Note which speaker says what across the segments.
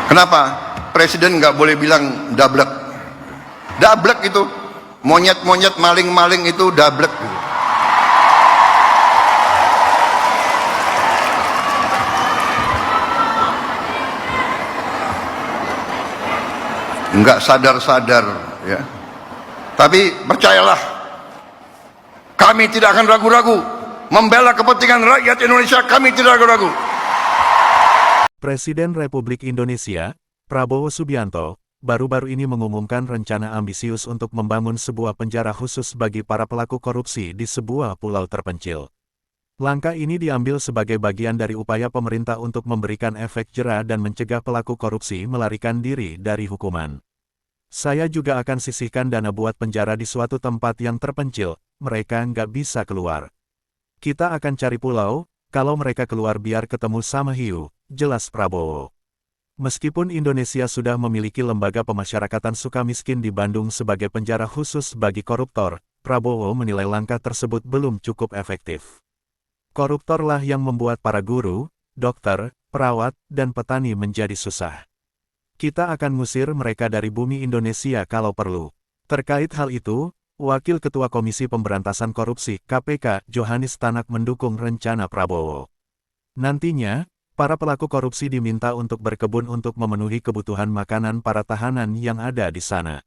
Speaker 1: Kenapa? Presiden nggak boleh bilang dablek. Dablek itu, monyet-monyet, maling-maling itu dablek. Nggak sadar-sadar, ya. Tapi percayalah, kami tidak akan ragu-ragu membela kepentingan rakyat Indonesia. Kami tidak ragu-ragu.
Speaker 2: Presiden Republik Indonesia, Prabowo Subianto, baru-baru ini mengumumkan rencana ambisius untuk membangun sebuah penjara khusus bagi para pelaku korupsi di sebuah pulau terpencil. Langkah ini diambil sebagai bagian dari upaya pemerintah untuk memberikan efek jera dan mencegah pelaku korupsi melarikan diri dari hukuman. Saya juga akan sisihkan dana buat penjara di suatu tempat yang terpencil, mereka nggak bisa keluar. Kita akan cari pulau, kalau mereka keluar biar ketemu sama hiu, jelas Prabowo. Meskipun Indonesia sudah memiliki lembaga pemasyarakatan sukamiskin di Bandung sebagai penjara khusus bagi koruptor, Prabowo menilai langkah tersebut belum cukup efektif. Koruptorlah yang membuat para guru, dokter, perawat, dan petani menjadi susah. Kita akan ngusir mereka dari bumi Indonesia kalau perlu. Terkait hal itu, Wakil Ketua Komisi Pemberantasan Korupsi (KPK) Johanis Tanak mendukung rencana Prabowo. Nantinya, para pelaku korupsi diminta untuk berkebun untuk memenuhi kebutuhan makanan para tahanan yang ada di sana.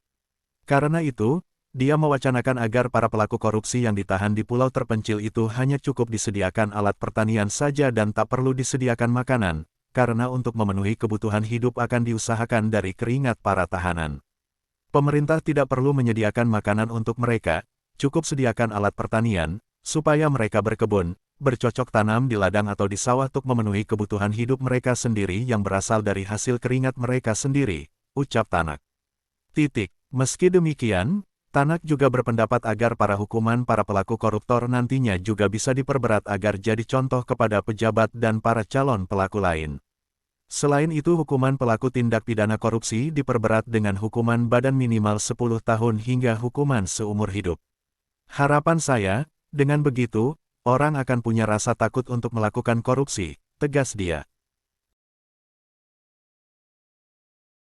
Speaker 2: Karena itu, dia mewacanakan agar para pelaku korupsi yang ditahan di pulau terpencil itu hanya cukup disediakan alat pertanian saja dan tak perlu disediakan makanan, karena untuk memenuhi kebutuhan hidup akan diusahakan dari keringat para tahanan. Pemerintah tidak perlu menyediakan makanan untuk mereka, cukup sediakan alat pertanian, supaya mereka berkebun, bercocok tanam di ladang atau di sawah untuk memenuhi kebutuhan hidup mereka sendiri yang berasal dari hasil keringat mereka sendiri, ucap Tanak. Meski demikian, Tanak juga berpendapat agar hukuman para pelaku koruptor nantinya juga bisa diperberat agar jadi contoh kepada pejabat dan para calon pelaku lain. Selain itu hukuman pelaku tindak pidana korupsi diperberat dengan hukuman badan minimal 10 tahun hingga hukuman seumur hidup. Harapan saya, dengan begitu, orang akan punya rasa takut untuk melakukan korupsi, tegas dia.